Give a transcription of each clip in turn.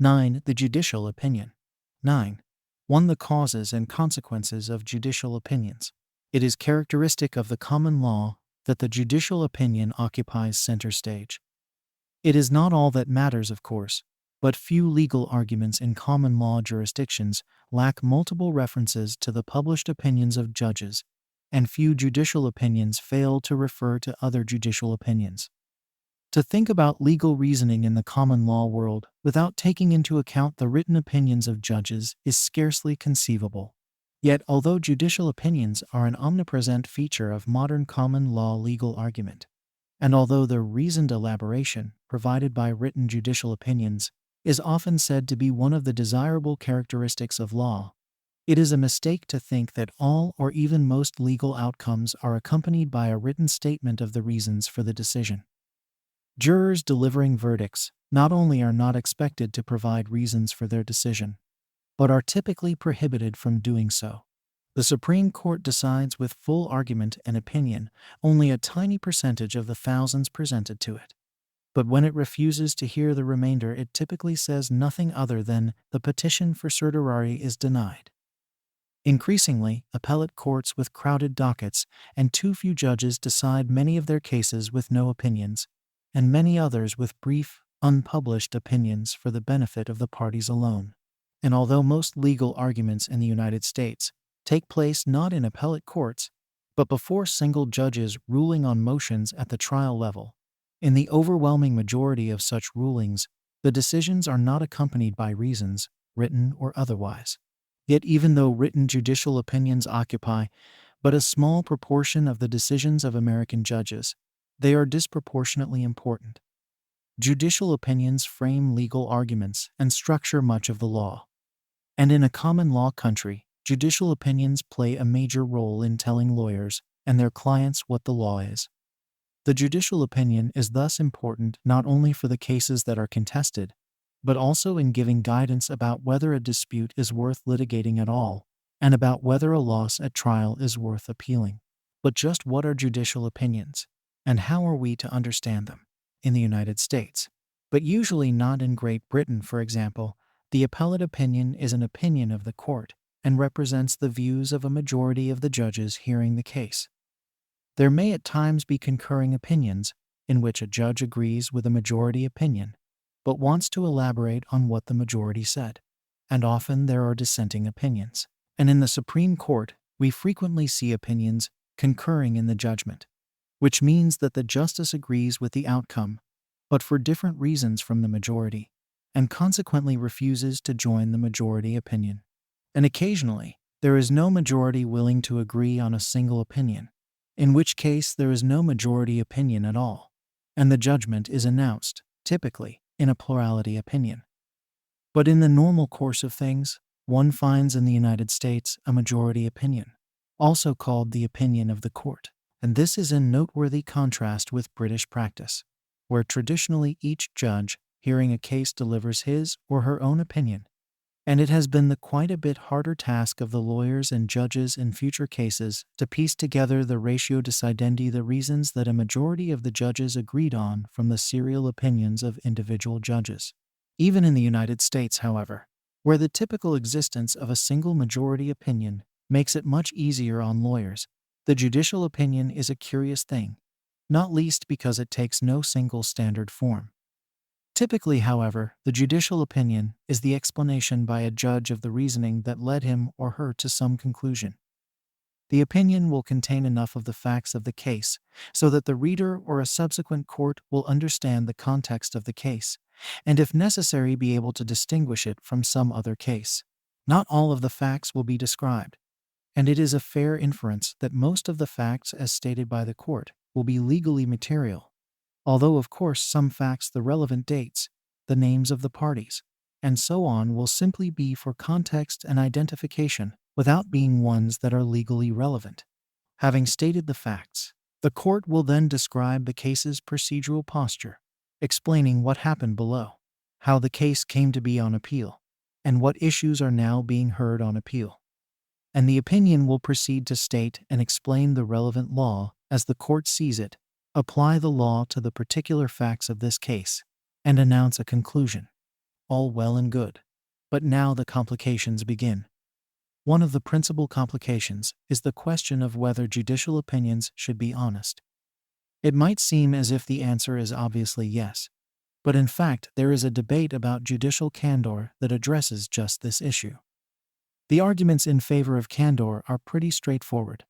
9. The judicial opinion. 9. 1. The causes and consequences of judicial opinions. It is characteristic of the common law that the judicial opinion occupies center stage. It is not all that matters, of course, but few legal arguments in common law jurisdictions lack multiple references to the published opinions of judges, and few judicial opinions fail to refer to other judicial opinions. To think about legal reasoning in the common law world without taking into account the written opinions of judges is scarcely conceivable. Yet, although judicial opinions are an omnipresent feature of modern common law legal argument, and although the reasoned elaboration provided by written judicial opinions is often said to be one of the desirable characteristics of law, it is a mistake to think that all or even most legal outcomes are accompanied by a written statement of the reasons for the decision. Jurors delivering verdicts not only are not expected to provide reasons for their decision, but are typically prohibited from doing so. The Supreme Court decides with full argument and opinion only a tiny percentage of the thousands presented to it. But when it refuses to hear the remainder, it typically says nothing other than the petition for certiorari is denied. Increasingly, appellate courts with crowded dockets and too few judges decide many of their cases with no opinions, and many others with brief, unpublished opinions for the benefit of the parties alone. And although most legal arguments in the United States take place not in appellate courts, but before single judges ruling on motions at the trial level, in the overwhelming majority of such rulings, the decisions are not accompanied by reasons, written or otherwise. Yet even though written judicial opinions occupy but a small proportion of the decisions of American judges, they are disproportionately important. Judicial opinions frame legal arguments and structure much of the law. And in a common law country, judicial opinions play a major role in telling lawyers and their clients what the law is. The judicial opinion is thus important not only for the cases that are contested, but also in giving guidance about whether a dispute is worth litigating at all, and about whether a loss at trial is worth appealing. But just what are judicial opinions, and how are we to understand them? In the United States, but usually not in Great Britain, for example, the appellate opinion is an opinion of the court and represents the views of a majority of the judges hearing the case. There may at times be concurring opinions in which a judge agrees with a majority opinion, but wants to elaborate on what the majority said. And often there are dissenting opinions. And in the Supreme Court, we frequently see opinions concurring in the judgment, which means that the justice agrees with the outcome, but for different reasons from the majority, and consequently refuses to join the majority opinion. And occasionally, there is no majority willing to agree on a single opinion, in which case there is no majority opinion at all, and the judgment is announced, typically, in a plurality opinion. But in the normal course of things, one finds in the United States a majority opinion, also called the opinion of the court. And this is in noteworthy contrast with British practice, where traditionally each judge hearing a case delivers his or her own opinion, and it has been the quite a bit harder task of the lawyers and judges in future cases to piece together the ratio decidendi, the reasons that a majority of the judges agreed on, from the serial opinions of individual judges. Even in the United States, however, where the typical existence of a single majority opinion makes it much easier on lawyers, the judicial opinion is a curious thing, not least because it takes no single standard form. Typically, however, the judicial opinion is the explanation by a judge of the reasoning that led him or her to some conclusion. The opinion will contain enough of the facts of the case so that the reader or a subsequent court will understand the context of the case, and if necessary be able to distinguish it from some other case. Not all of the facts will be described, and it is a fair inference that most of the facts as stated by the court will be legally material, although of course some facts, the relevant dates, the names of the parties, and so on will simply be for context and identification without being ones that are legally relevant. Having stated the facts, the court will then describe the case's procedural posture, explaining what happened below, how the case came to be on appeal, and what issues are now being heard on appeal. And the opinion will proceed to state and explain the relevant law as the court sees it, apply the law to the particular facts of this case, and announce a conclusion. all well and good. But now the complications begin. One of the principal complications is the question of whether judicial opinions should be honest. It might seem as if the answer is obviously yes, but in fact there is a debate about judicial candor that addresses just this issue. The arguments in favor of candor are pretty straightforward.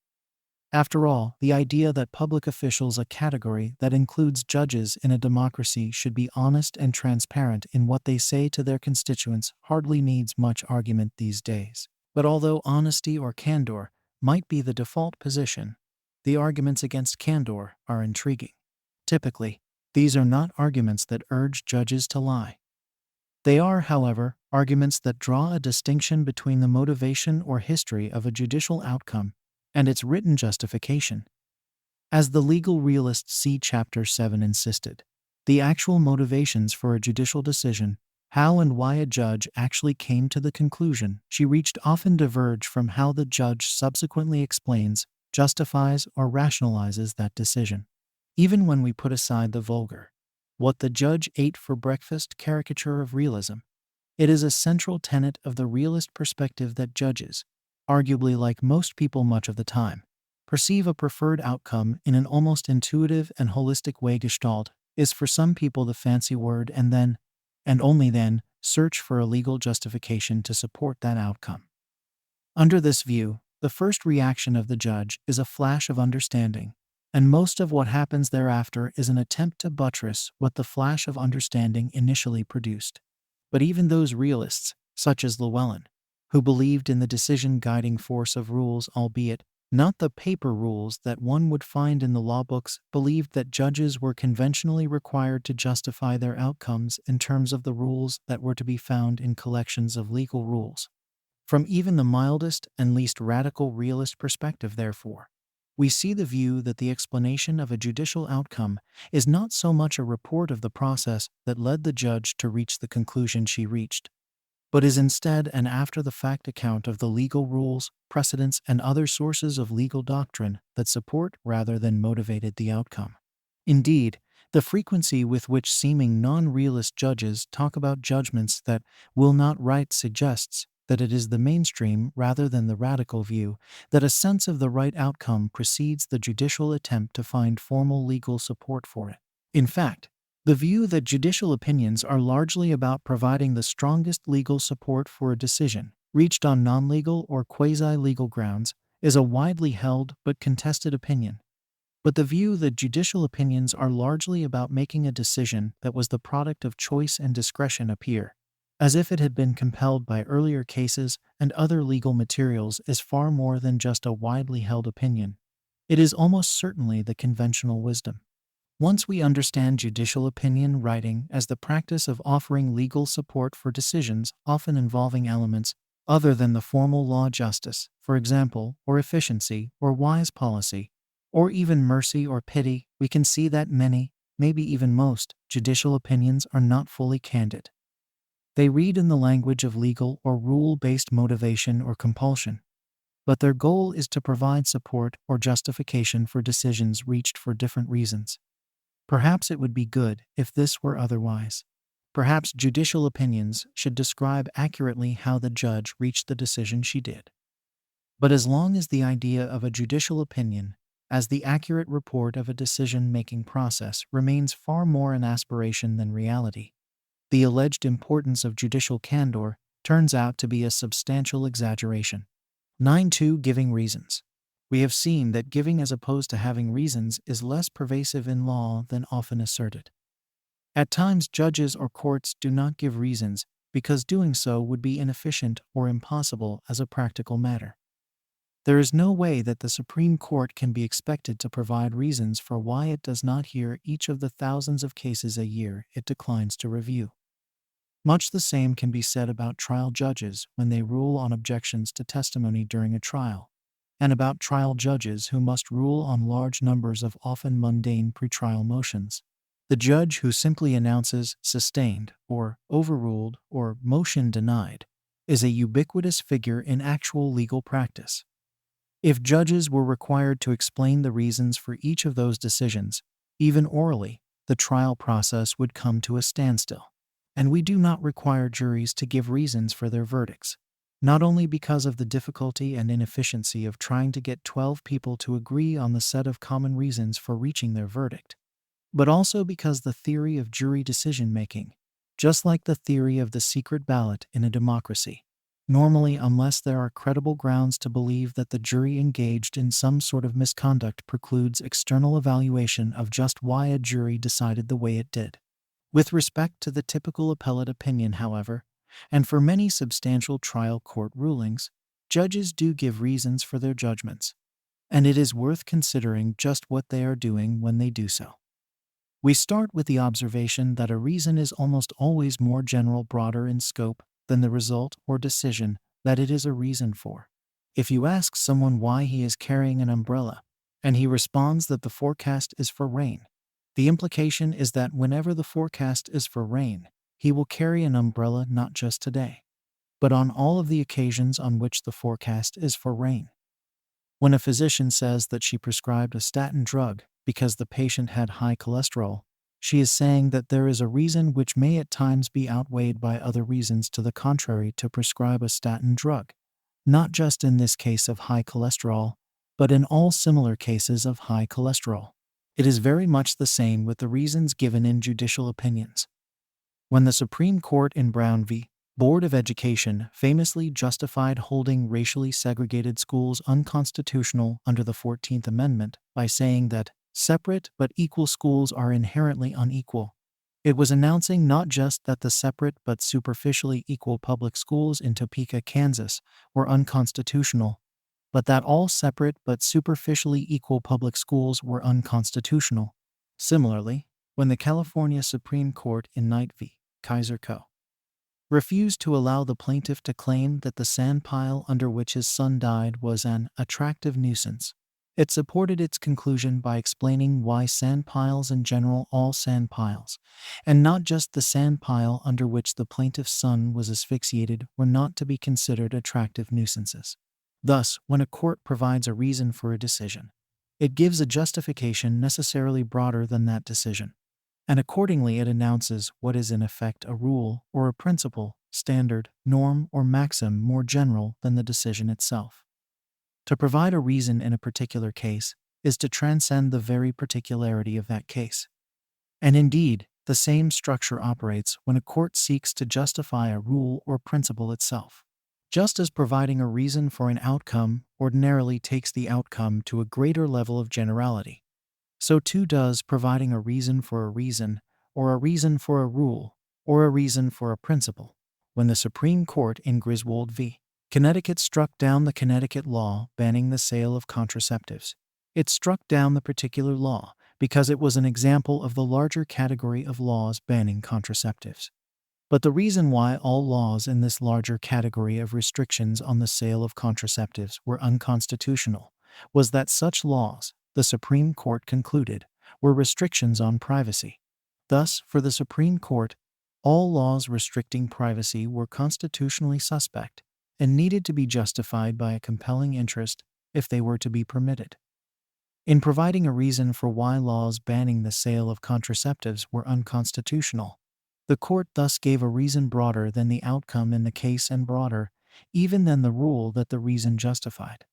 After all, the idea that public officials, a category that includes judges in a democracy, should be honest and transparent in what they say to their constituents hardly needs much argument these days. But although honesty or candor might be the default position, the arguments against candor are intriguing. Typically, these are not arguments that urge judges to lie. They are, however, arguments that draw a distinction between the motivation or history of a judicial outcome and its written justification. As the legal realist C. Chapter 7 insisted, the actual motivations for a judicial decision, how and why a judge actually came to the conclusion she reached, often diverge from how the judge subsequently explains, justifies, or rationalizes that decision. Even when we put aside the vulgar, what the judge ate for breakfast caricature of realism, it is a central tenet of the realist perspective that judges, arguably like most people much of the time, perceive a preferred outcome in an almost intuitive and holistic way. Gestalt is for some people the fancy word, and then, and only then, search for a legal justification to support that outcome. Under this view, the first reaction of the judge is a flash of understanding, and most of what happens thereafter is an attempt to buttress what the flash of understanding initially produced. But even those realists, such as Llewellyn, who believed in the decision-guiding force of rules, albeit not the paper rules that one would find in the law books, believed that judges were conventionally required to justify their outcomes in terms of the rules that were to be found in collections of legal rules. From even the mildest and least radical realist perspective, therefore, we see the view that the explanation of a judicial outcome is not so much a report of the process that led the judge to reach the conclusion she reached, but is instead an after-the-fact account of the legal rules, precedents, and other sources of legal doctrine that support rather than motivated the outcome. Indeed, the frequency with which seeming non-realist judges talk about judgments that will not right suggests that it is the mainstream rather than the radical view that a sense of the right outcome precedes the judicial attempt to find formal legal support for it. In fact, the view that judicial opinions are largely about providing the strongest legal support for a decision, reached on non-legal or quasi-legal grounds, is a widely held but contested opinion. But the view that judicial opinions are largely about making a decision that was the product of choice and discretion appear, as if it had been compelled by earlier cases and other legal materials, is far more than just a widely held opinion. It is almost certainly the conventional wisdom. Once we understand judicial opinion writing as the practice of offering legal support for decisions often involving elements other than the formal law, justice, for example, or efficiency, or wise policy, or even mercy or pity, we can see that many, maybe even most, judicial opinions are not fully candid. They read in the language of legal or rule-based motivation or compulsion, but their goal is to provide support or justification for decisions reached for different reasons. Perhaps it would be good if this were otherwise. Perhaps judicial opinions should describe accurately how the judge reached the decision she did. But as long as the idea of a judicial opinion as the accurate report of a decision-making process remains far more an aspiration than reality, the alleged importance of judicial candor turns out to be a substantial exaggeration. 9.2 Giving reasons. We have seen that giving as opposed to having reasons is less pervasive in law than often asserted. At times, judges or courts do not give reasons because doing so would be inefficient or impossible as a practical matter. There is no way that the Supreme Court can be expected to provide reasons for why it does not hear each of the thousands of cases a year it declines to review. Much the same can be said about trial judges when they rule on objections to testimony during a trial, and about trial judges who must rule on large numbers of often mundane pretrial motions. The judge who simply announces sustained or overruled or motion denied is a ubiquitous figure in actual legal practice. If judges were required to explain the reasons for each of those decisions, even orally, the trial process would come to a standstill. and we do not require juries to give reasons for their verdicts, not only because of the difficulty and inefficiency of trying to get 12 people to agree on the set of common reasons for reaching their verdict, but also because the theory of jury decision-making, just like the theory of the secret ballot in a democracy, normally, unless there are credible grounds to believe that the jury engaged in some sort of misconduct, precludes external evaluation of just why a jury decided the way it did. With respect to the typical appellate opinion, however, and for many substantial trial court rulings, judges do give reasons for their judgments, and it is worth considering just what they are doing when they do so. We start with the observation that a reason is almost always more general, broader in scope than the result or decision that it is a reason for. If you ask someone why he is carrying an umbrella, and he responds that the forecast is for rain, the implication is that whenever the forecast is for rain, he will carry an umbrella not just today, but on all of the occasions on which the forecast is for rain. When a physician says that she prescribed a statin drug because the patient had high cholesterol, she is saying that there is a reason which may at times be outweighed by other reasons to the contrary to prescribe a statin drug, not just in this case of high cholesterol, but in all similar cases of high cholesterol. It is very much the same with the reasons given in judicial opinions. When the Supreme Court in Brown v. Board of Education famously justified holding racially segregated schools unconstitutional under the 14th Amendment by saying that separate but equal schools are inherently unequal, it was announcing not just that the separate but superficially equal public schools in Topeka, Kansas were unconstitutional, but that all separate but superficially equal public schools were unconstitutional. Similarly, when the California Supreme Court in Knight v. Kaiser Co. refused to allow the plaintiff to claim that the sand pile under which his son died was an attractive nuisance, it supported its conclusion by explaining why sand piles in general, all sand piles, and not just the sand pile under which the plaintiff's son was asphyxiated, were not to be considered attractive nuisances. Thus, when a court provides a reason for a decision, it gives a justification necessarily broader than that decision, and accordingly it announces what is in effect a rule or a principle, standard, norm, or maxim more general than the decision itself. To provide a reason in a particular case is to transcend the very particularity of that case. And indeed, the same structure operates when a court seeks to justify a rule or principle itself. Just as providing a reason for an outcome ordinarily takes the outcome to a greater level of generality, so too does providing a reason for a reason, or a reason for a rule, or a reason for a principle. When the Supreme Court in Griswold v. Connecticut struck down the Connecticut law banning the sale of contraceptives, it struck down the particular law because it was an example of the larger category of laws banning contraceptives. But the reason why all laws in this larger category of restrictions on the sale of contraceptives were unconstitutional was that such laws, the Supreme Court concluded, were restrictions on privacy. Thus, for the Supreme Court, all laws restricting privacy were constitutionally suspect and needed to be justified by a compelling interest if they were to be permitted. In providing a reason for why laws banning the sale of contraceptives were unconstitutional, the court thus gave a reason broader than the outcome in the case and broader even than the rule that the reason justified.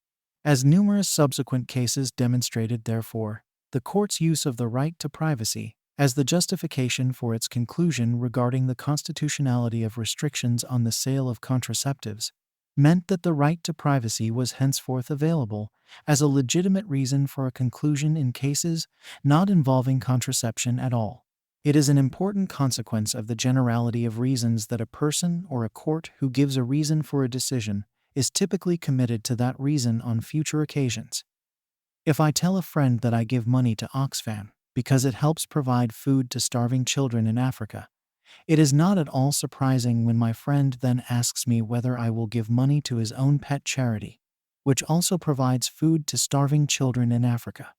As numerous subsequent cases demonstrated, therefore, the court's use of the right to privacy as the justification for its conclusion regarding the constitutionality of restrictions on the sale of contraceptives meant that the right to privacy was henceforth available as a legitimate reason for a conclusion in cases not involving contraception at all. It is an important consequence of the generality of reasons that a person or a court who gives a reason for a decision is typically committed to that reason on future occasions. If I tell a friend that I give money to Oxfam because it helps provide food to starving children in Africa, it is not at all surprising when my friend then asks me whether I will give money to his own pet charity, which also provides food to starving children in Africa.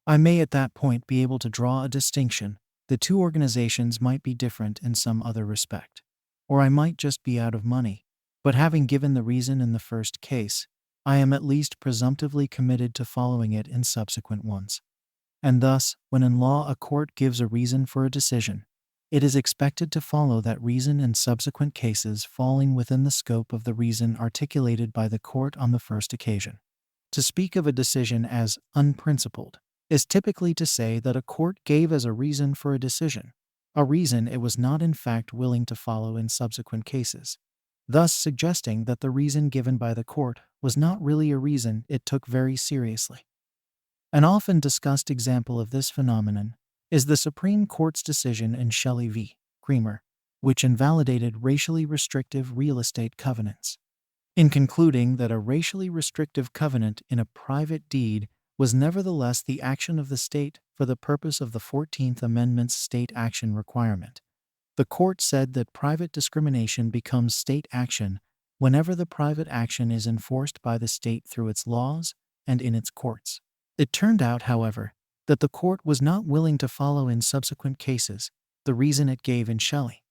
I may at that point be able to draw a distinction. The two organizations might be different in some other respect, or I might just be out of money, but having given the reason in the first case, I am at least presumptively committed to following it in subsequent ones. And thus, when in law a court gives a reason for a decision, it is expected to follow that reason in subsequent cases falling within the scope of the reason articulated by the court on the first occasion. To speak of a decision as unprincipled is typically to say that a court gave as a reason for a decision a reason it was not in fact willing to follow in subsequent cases, thus suggesting that the reason given by the court was not really a reason it took very seriously. An often discussed example of this phenomenon is the Supreme Court's decision in Shelley v. Creamer, which invalidated racially restrictive real estate covenants. In concluding that a racially restrictive covenant in a private deed was nevertheless the action of the state for the purpose of the 14th Amendment's state action requirement, the court said that private discrimination becomes state action whenever the private action is enforced by the state through its laws and in its courts. It turned out, however, that the court was not willing to follow in subsequent cases the reason it gave in Shelley.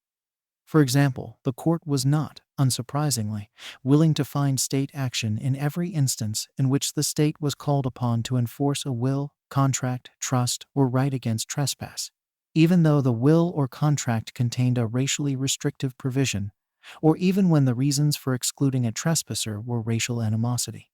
For example, the court was not, unsurprisingly, willing to find state action in every instance in which the state was called upon to enforce a will, contract, trust, or right against trespass, even though the will or contract contained a racially restrictive provision, or even when the reasons for excluding a trespasser were racial animosity.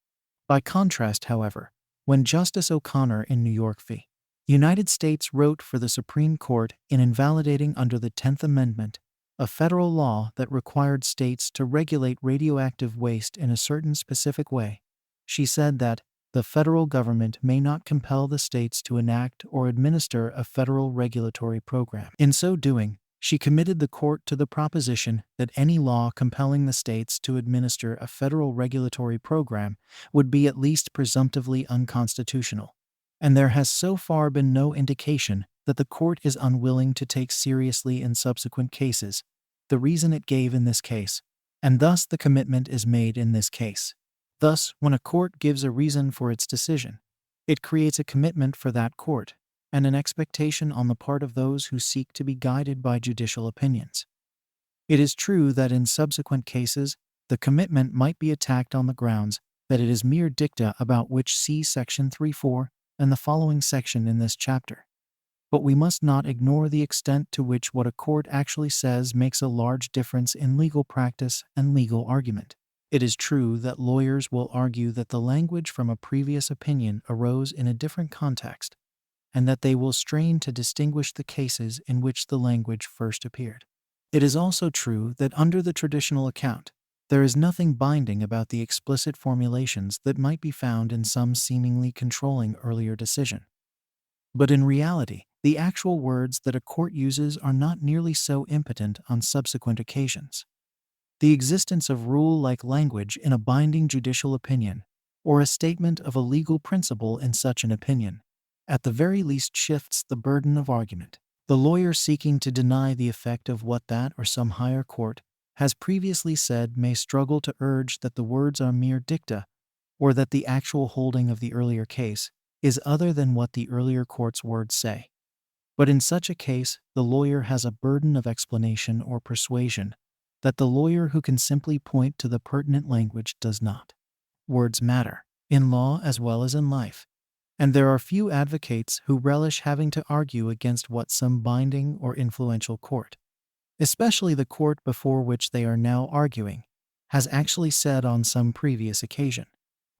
By contrast, however, when Justice O'Connor in New York v. United States wrote for the Supreme Court in invalidating under the 10th Amendment a federal law that required states to regulate radioactive waste in a certain specific way, she said that the federal government may not compel the states to enact or administer a federal regulatory program. In so doing, she committed the court to the proposition that any law compelling the states to administer a federal regulatory program would be at least presumptively unconstitutional, and there has so far been no indication that the court is unwilling to take seriously in subsequent cases the reason it gave in this case, and thus the commitment is made in this case. Thus, when a court gives a reason for its decision, it creates a commitment for that court and an expectation on the part of those who seek to be guided by judicial opinions. It is true that in subsequent cases, the commitment might be attacked on the grounds that it is mere dicta about which see Section 3.4 and the following section in this chapter. But we must not ignore the extent to which what a court actually says makes a large difference in legal practice and legal argument. It is true that lawyers will argue that the language from a previous opinion arose in a different context, and that they will strain to distinguish the cases in which the language first appeared. It is also true that under the traditional account, there is nothing binding about the explicit formulations that might be found in some seemingly controlling earlier decision. But in reality, the actual words that a court uses are not nearly so impotent on subsequent occasions. The existence of rule-like language in a binding judicial opinion, or a statement of a legal principle in such an opinion, at the very least shifts the burden of argument. The lawyer seeking to deny the effect of what that or some higher court has previously said may struggle to urge that the words are mere dicta, or that the actual holding of the earlier case is other than what the earlier court's words say. But in such a case, the lawyer has a burden of explanation or persuasion that the lawyer who can simply point to the pertinent language does not. Words matter, in law as well as in life, and there are few advocates who relish having to argue against what some binding or influential court, especially the court before which they are now arguing, has actually said on some previous occasion.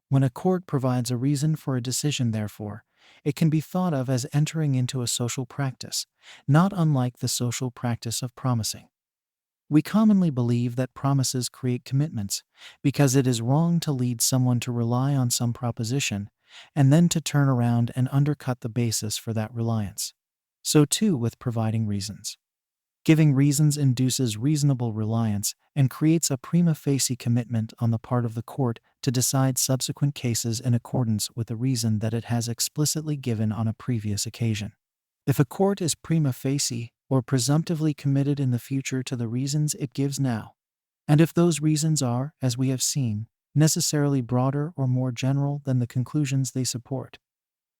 When a court provides a reason for a decision, therefore, it can be thought of as entering into a social practice, not unlike the social practice of promising. We commonly believe that promises create commitments because it is wrong to lead someone to rely on some proposition and then to turn around and undercut the basis for that reliance. So too with providing reasons. Giving reasons induces reasonable reliance and creates a prima facie commitment on the part of the court to decide subsequent cases in accordance with the reason that it has explicitly given on a previous occasion. If a court is prima facie or presumptively committed in the future to the reasons it gives now, and if those reasons are, as we have seen, necessarily broader or more general than the conclusions they support,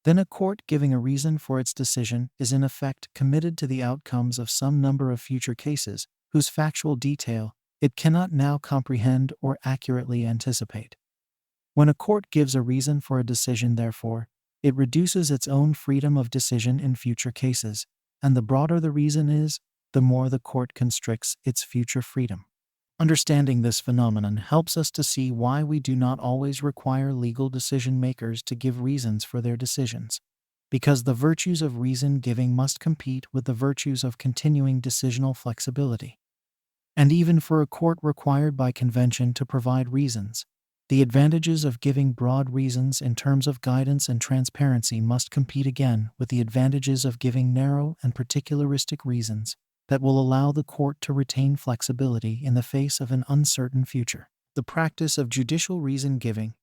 then a court giving a reason for its decision is in effect committed to the outcomes of some number of future cases whose factual detail it cannot now comprehend or accurately anticipate. When a court gives a reason for a decision, therefore, it reduces its own freedom of decision in future cases, and the broader the reason is, the more the court constricts its future freedom. Understanding this phenomenon helps us to see why we do not always require legal decision makers to give reasons for their decisions, because the virtues of reason giving must compete with the virtues of continuing decisional flexibility. And even for a court required by convention to provide reasons, the advantages of giving broad reasons in terms of guidance and transparency must compete again with the advantages of giving narrow and particularistic reasons that will allow the court to retain flexibility in the face of an uncertain future. The practice of judicial reason giving,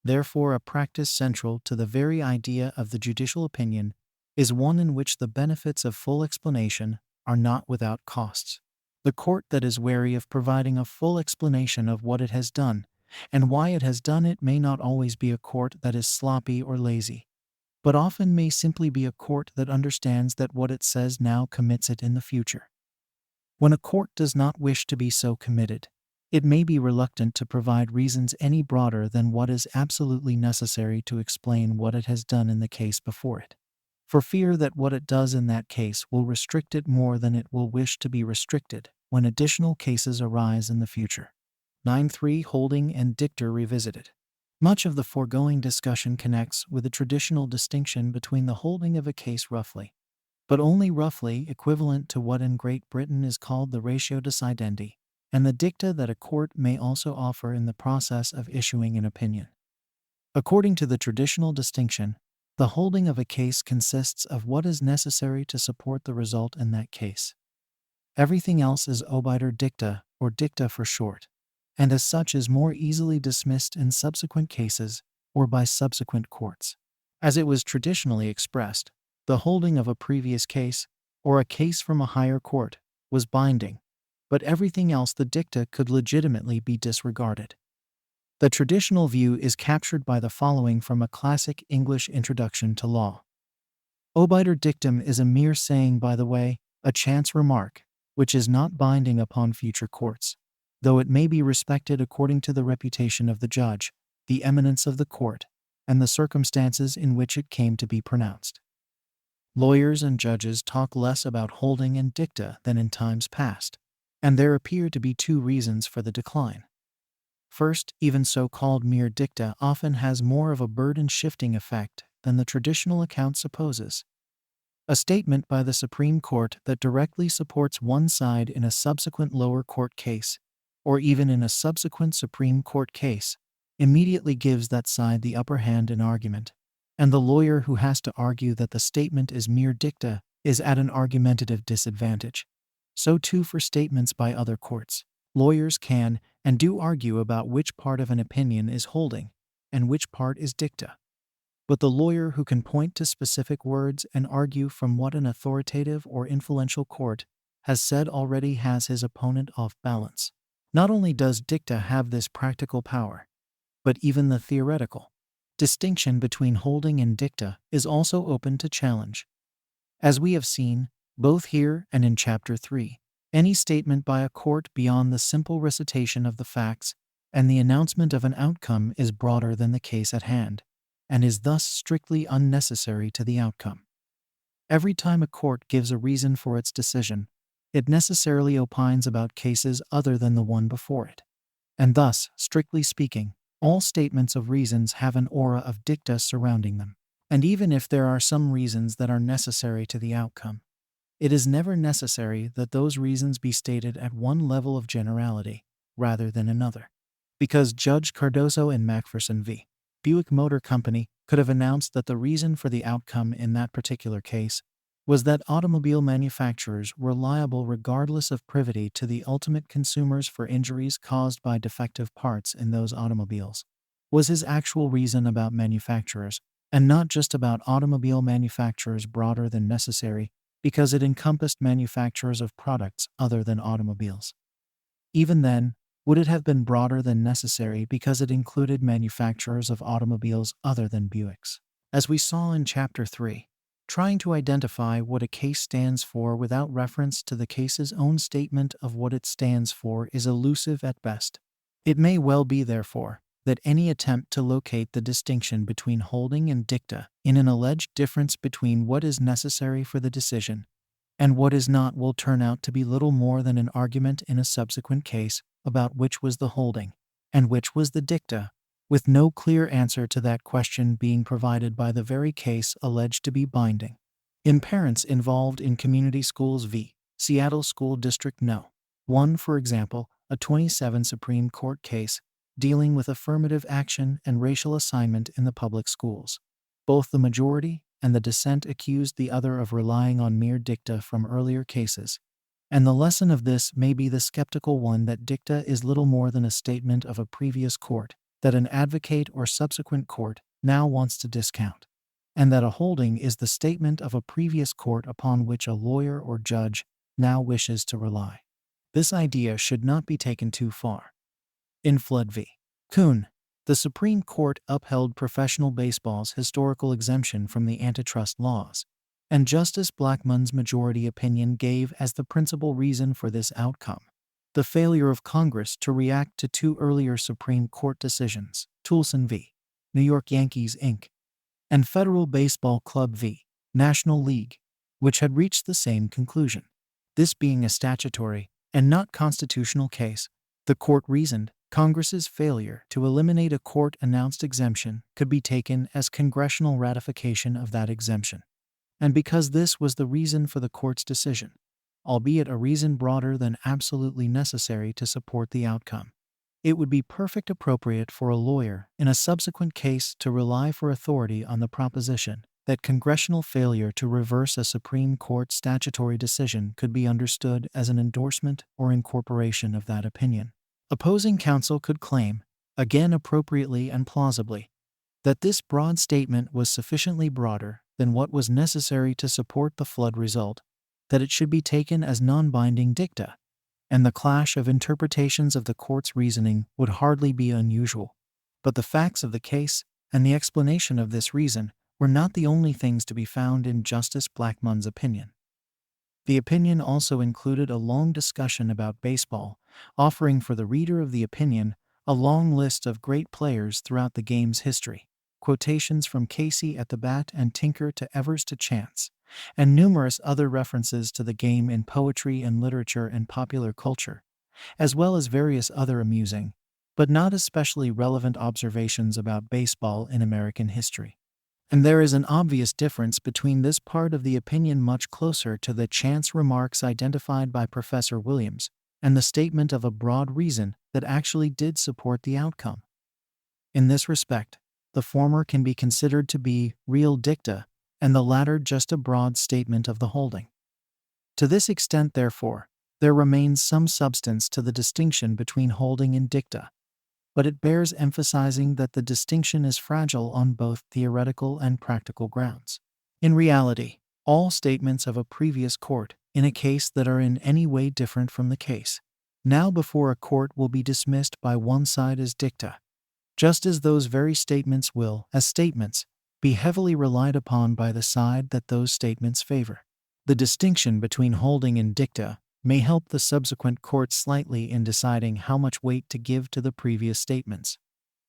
therefore a practice central to the very idea of the judicial opinion, is one in which the benefits of full explanation are not without costs. The court that is wary of providing a full explanation of what it has done and why it has done it may not always be a court that is sloppy or lazy, but often may simply be a court that understands that what it says now commits it in the future. When a court does not wish to be so committed, it may be reluctant to provide reasons any broader than what is absolutely necessary to explain what it has done in the case before it, for fear that what it does in that case will restrict it more than it will wish to be restricted when additional cases arise in the future. 9.3 Holding and Dicta Revisited. Much of the foregoing discussion connects with the traditional distinction between the holding of a case roughly, but only roughly equivalent to what in Great Britain is called the ratio decidendi, and the dicta that a court may also offer in the process of issuing an opinion. According to the traditional distinction, the holding of a case consists of what is necessary to support the result in that case. Everything else is obiter dicta, or dicta for short, and as such is more easily dismissed in subsequent cases or by subsequent courts. As it was traditionally expressed, the holding of a previous case, or a case from a higher court, was binding, but everything else the dicta could legitimately be disregarded. The traditional view is captured by the following from a classic English introduction to law. Obiter dictum is a mere saying by the way, a chance remark, which is not binding upon future courts, though it may be respected according to the reputation of the judge, the eminence of the court, and the circumstances in which it came to be pronounced. Lawyers and judges talk less about holding and dicta than in times past, and there appear to be two reasons for the decline. First, even so-called mere dicta often has more of a burden-shifting effect than the traditional account supposes. A statement by the Supreme Court that directly supports one side in a subsequent lower court case, or even in a subsequent Supreme Court case, immediately gives that side the upper hand in argument, and the lawyer who has to argue that the statement is mere dicta is at an argumentative disadvantage. So too for statements by other courts. Lawyers can and do argue about which part of an opinion is holding and which part is dicta. But the lawyer who can point to specific words and argue from what an authoritative or influential court has said already has his opponent off balance. Not only does dicta have this practical power, but even the theoretical distinction between holding and dicta is also open to challenge. As we have seen, both here and in Chapter 3, any statement by a court beyond the simple recitation of the facts and the announcement of an outcome is broader than the case at hand, and is thus strictly unnecessary to the outcome. Every time a court gives a reason for its decision, it necessarily opines about cases other than the one before it. And thus, strictly speaking, all statements of reasons have an aura of dicta surrounding them. And even if there are some reasons that are necessary to the outcome, it is never necessary that those reasons be stated at one level of generality rather than another. Because Judge Cardoso in Macpherson v. Buick Motor Company could have announced that the reason for the outcome in that particular case was that automobile manufacturers were liable regardless of privity to the ultimate consumers for injuries caused by defective parts in those automobiles, was his actual reason about manufacturers, and not just about automobile manufacturers broader than necessary because it encompassed manufacturers of products other than automobiles. Even then, would it have been broader than necessary because it included manufacturers of automobiles other than Buicks? As we saw in Chapter 3, trying to identify what a case stands for without reference to the case's own statement of what it stands for is elusive at best. It may well be, therefore, that any attempt to locate the distinction between holding and dicta in an alleged difference between what is necessary for the decision and what is not will turn out to be little more than an argument in a subsequent case about which was the holding and which was the dicta, with no clear answer to that question being provided by the very case alleged to be binding. In Parents Involved in Community Schools v. Seattle School District No. 1, for example, a 27 Supreme Court case dealing with affirmative action and racial assignment in the public schools. Both the majority and the dissent accused the other of relying on mere dicta from earlier cases, and the lesson of this may be the skeptical one that dicta is little more than a statement of a previous court that an advocate or subsequent court now wants to discount, and that a holding is the statement of a previous court upon which a lawyer or judge now wishes to rely. This idea should not be taken too far. In Flood v. Kuhn, the Supreme Court upheld professional baseball's historical exemption from the antitrust laws, and Justice Blackmun's majority opinion gave as the principal reason for this outcome the failure of Congress to react to two earlier Supreme Court decisions, Toulson v. New York Yankees, Inc., and Federal Baseball Club v. National League, which had reached the same conclusion. This being a statutory and not constitutional case, the court reasoned Congress's failure to eliminate a court-announced exemption could be taken as congressional ratification of that exemption. And because this was the reason for the court's decision, albeit a reason broader than absolutely necessary to support the outcome, it would be perfect appropriate for a lawyer in a subsequent case to rely for authority on the proposition that congressional failure to reverse a Supreme Court statutory decision could be understood as an endorsement or incorporation of that opinion. Opposing counsel could claim, again appropriately and plausibly, that this broad statement was sufficiently broader than what was necessary to support the flood result, that it should be taken as non-binding dicta, and the clash of interpretations of the court's reasoning would hardly be unusual. But the facts of the case and the explanation of this reason were not the only things to be found in Justice Blackmun's opinion. The opinion also included a long discussion about baseball, offering for the reader of the opinion a long list of great players throughout the game's history, quotations from Casey at the bat and Tinker to Evers to Chance, and numerous other references to the game in poetry and literature and popular culture, as well as various other amusing, but not especially relevant observations about baseball in American history. And there is an obvious difference between this part of the opinion much closer to the chance remarks identified by Professor Williams and the statement of a broad reason that actually did support the outcome. In this respect, the former can be considered to be real dicta, and the latter just a broad statement of the holding. To this extent, therefore, there remains some substance to the distinction between holding and dicta, but it bears emphasizing that the distinction is fragile on both theoretical and practical grounds. In reality, all statements of a previous court in a case that are in any way different from the case now before a court will be dismissed by one side as dicta, just as those very statements will, as statements, be heavily relied upon by the side that those statements favor. The distinction between holding and dicta may help the subsequent court slightly in deciding how much weight to give to the previous statements,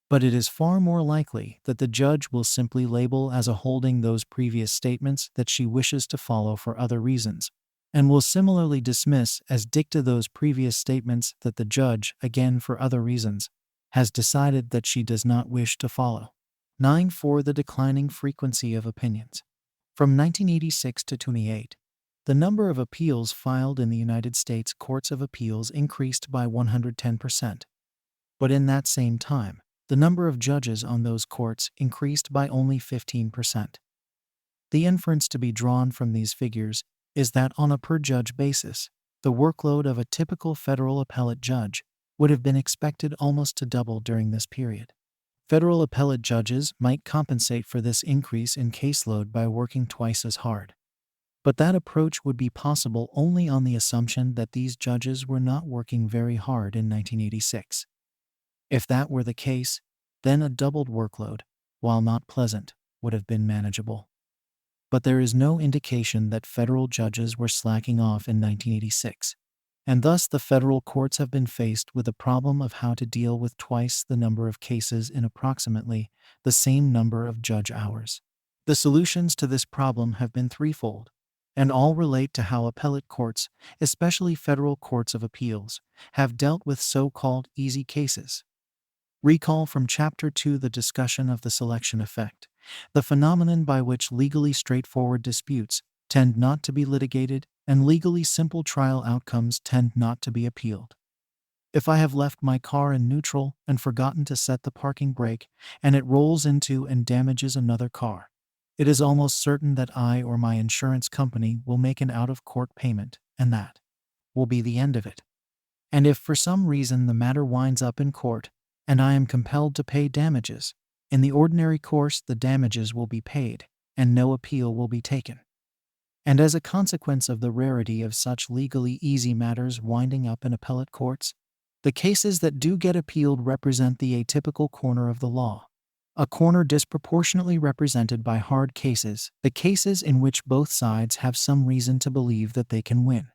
but it is far more likely that the judge will simply label as a holding those previous statements that she wishes to follow for other reasons, and will similarly dismiss as dicta those previous statements that the judge, again for other reasons, has decided that she does not wish to follow. 9. For the declining frequency of opinions. From 1986 to 28, the number of appeals filed in the United States Courts of Appeals increased by 110%. But in that same time, the number of judges on those courts increased by only 15%. The inference to be drawn from these figures is that on a per-judge basis, the workload of a typical federal appellate judge would have been expected almost to double during this period. Federal appellate judges might compensate for this increase in caseload by working twice as hard. But that approach would be possible only on the assumption that these judges were not working very hard in 1986. If that were the case, then a doubled workload, while not pleasant, would have been manageable. But there is no indication that federal judges were slacking off in 1986, and thus the federal courts have been faced with the problem of how to deal with twice the number of cases in approximately the same number of judge hours. The solutions to this problem have been threefold. and all relate to how appellate courts, especially federal courts of appeals, have dealt with so-called easy cases. Recall from Chapter 2 the discussion of the selection effect, the phenomenon by which legally straightforward disputes tend not to be litigated and legally simple trial outcomes tend not to be appealed. If I have left my car in neutral and forgotten to set the parking brake, and it rolls into and damages another car, it is almost certain that I or my insurance company will make an out-of-court payment, and that will be the end of it. And if for some reason the matter winds up in court, and I am compelled to pay damages, in the ordinary course the damages will be paid, and no appeal will be taken. And as a consequence of the rarity of such legally easy matters winding up in appellate courts, the cases that do get appealed represent the atypical corner of the law, a corner disproportionately represented by hard cases, the cases in which both sides have some reason to believe that they can win.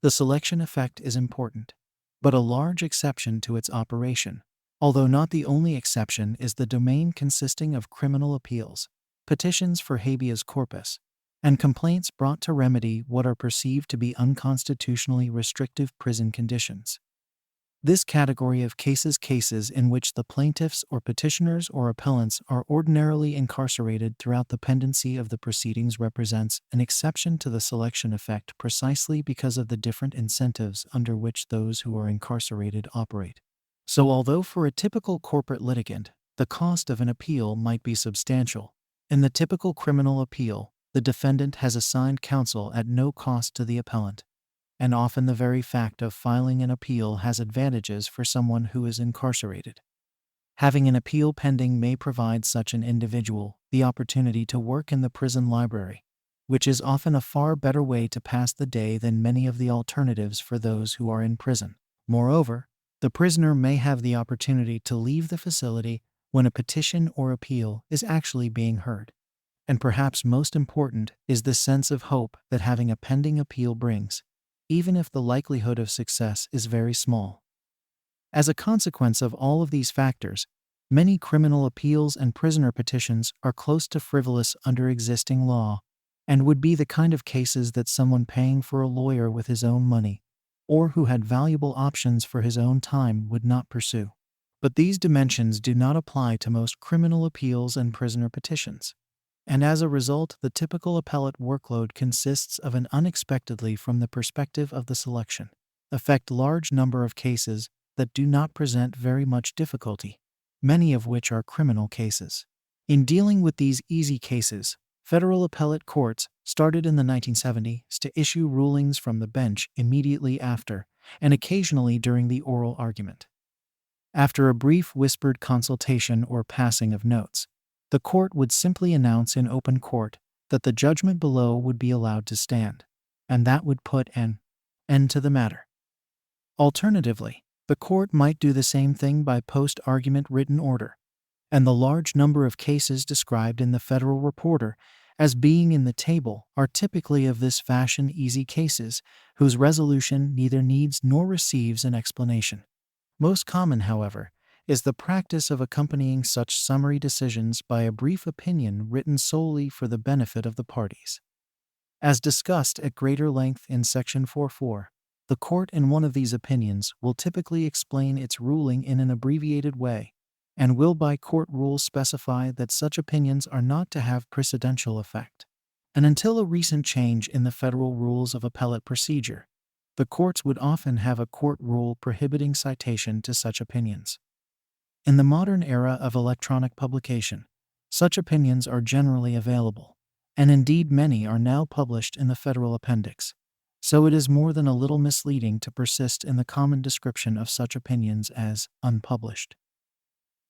The selection effect is important, but a large exception to its operation, although not the only exception, is the domain consisting of criminal appeals, petitions for habeas corpus, and complaints brought to remedy what are perceived to be unconstitutionally restrictive prison conditions. This category of cases in which the plaintiffs or petitioners or appellants are ordinarily incarcerated throughout the pendency of the proceedings represents an exception to the selection effect precisely because of the different incentives under which those who are incarcerated operate. So although for a typical corporate litigant, the cost of an appeal might be substantial, in the typical criminal appeal, the defendant has assigned counsel at no cost to the appellant, and often the very fact of filing an appeal has advantages for someone who is incarcerated. Having an appeal pending may provide such an individual the opportunity to work in the prison library, which is often a far better way to pass the day than many of the alternatives for those who are in prison. Moreover, the prisoner may have the opportunity to leave the facility when a petition or appeal is actually being heard. And perhaps most important is the sense of hope that having a pending appeal brings, even if the likelihood of success is very small. As a consequence of all of these factors, many criminal appeals and prisoner petitions are close to frivolous under existing law, and would be the kind of cases that someone paying for a lawyer with his own money, or who had valuable options for his own time, would not pursue. But these dimensions do not apply to most criminal appeals and prisoner petitions. And as a result, the typical appellate workload consists of an unexpectedly, from the perspective of the selection effect, large number of cases that do not present very much difficulty, many of which are criminal cases. In dealing with these easy cases, federal appellate courts started in the 1970s to issue rulings from the bench immediately after, and occasionally during the oral argument. After a brief whispered consultation or passing of notes, the court would simply announce in open court that the judgment below would be allowed to stand, and that would put an end to the matter. Alternatively, the court might do the same thing by post-argument written order, and the large number of cases described in the Federal Reporter as being in the table are typically of this fashion, easy cases whose resolution neither needs nor receives an explanation. Most common, however, is the practice of accompanying such summary decisions by a brief opinion written solely for the benefit of the parties. As discussed at greater length in Section 4.4, the court in one of these opinions will typically explain its ruling in an abbreviated way, and will by court rules specify that such opinions are not to have precedential effect. And until a recent change in the Federal Rules of Appellate Procedure, the courts would often have a court rule prohibiting citation to such opinions. In the modern era of electronic publication, such opinions are generally available, and indeed many are now published in the Federal Appendix, so it is more than a little misleading to persist in the common description of such opinions as unpublished.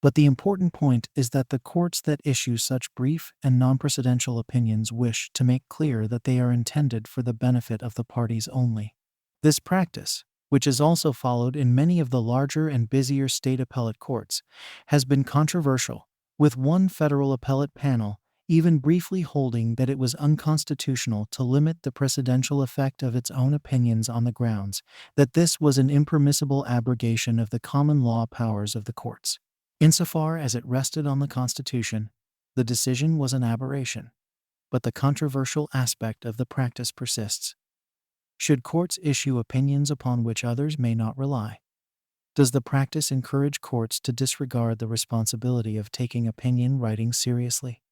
But the important point is that the courts that issue such brief and non-precedential opinions wish to make clear that they are intended for the benefit of the parties only. This practice, which is also followed in many of the larger and busier state appellate courts, has been controversial, with one federal appellate panel even briefly holding that it was unconstitutional to limit the precedential effect of its own opinions on the grounds that this was an impermissible abrogation of the common law powers of the courts. Insofar as it rested on the Constitution, the decision was an aberration. but the controversial aspect of the practice persists. Should courts issue opinions upon which others may not rely? Does the practice encourage courts to disregard the responsibility of taking opinion writing seriously?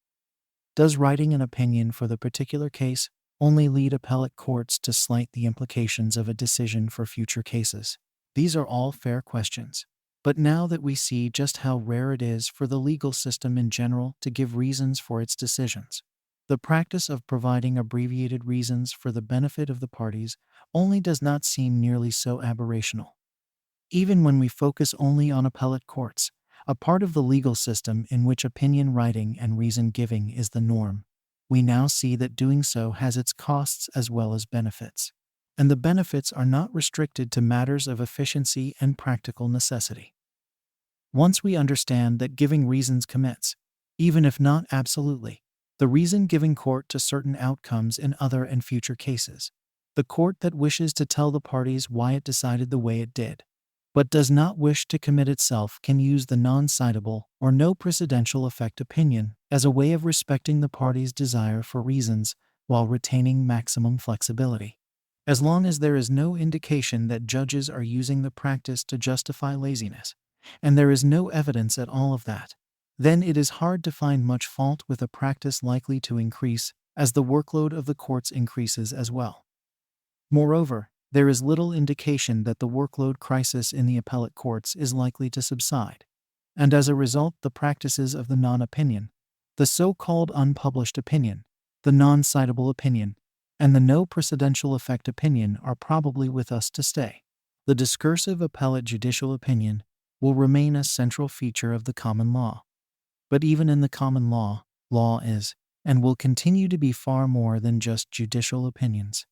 Does writing an opinion for the particular case only lead appellate courts to slight the implications of a decision for future cases? These are all fair questions. But now that we see just how rare it is for the legal system in general to give reasons for its decisions, the practice of providing abbreviated reasons for the benefit of the parties only does not seem nearly so aberrational. Even when we focus only on appellate courts, a part of the legal system in which opinion writing and reason giving is the norm, we now see that doing so has its costs as well as benefits. And the benefits are not restricted to matters of efficiency and practical necessity. Once we understand that giving reasons commits, even if not absolutely, the reason-giving court to certain outcomes in other and future cases, the court that wishes to tell the parties why it decided the way it did, but does not wish to commit itself, can use the non-citable or no precedential effect opinion as a way of respecting the parties' desire for reasons while retaining maximum flexibility. As long as there is no indication that judges are using the practice to justify laziness, and there is no evidence at all of that, then it is hard to find much fault with a practice likely to increase as the workload of the courts increases as well. Moreover, there is little indication that the workload crisis in the appellate courts is likely to subside, and as a result the practices of the non-opinion, the so-called unpublished opinion, the non-citable opinion, and the no precedential effect opinion are probably with us to stay. The discursive appellate judicial opinion will remain a central feature of the common law. But even in the common law, law is, and will continue to be far more than just judicial opinions.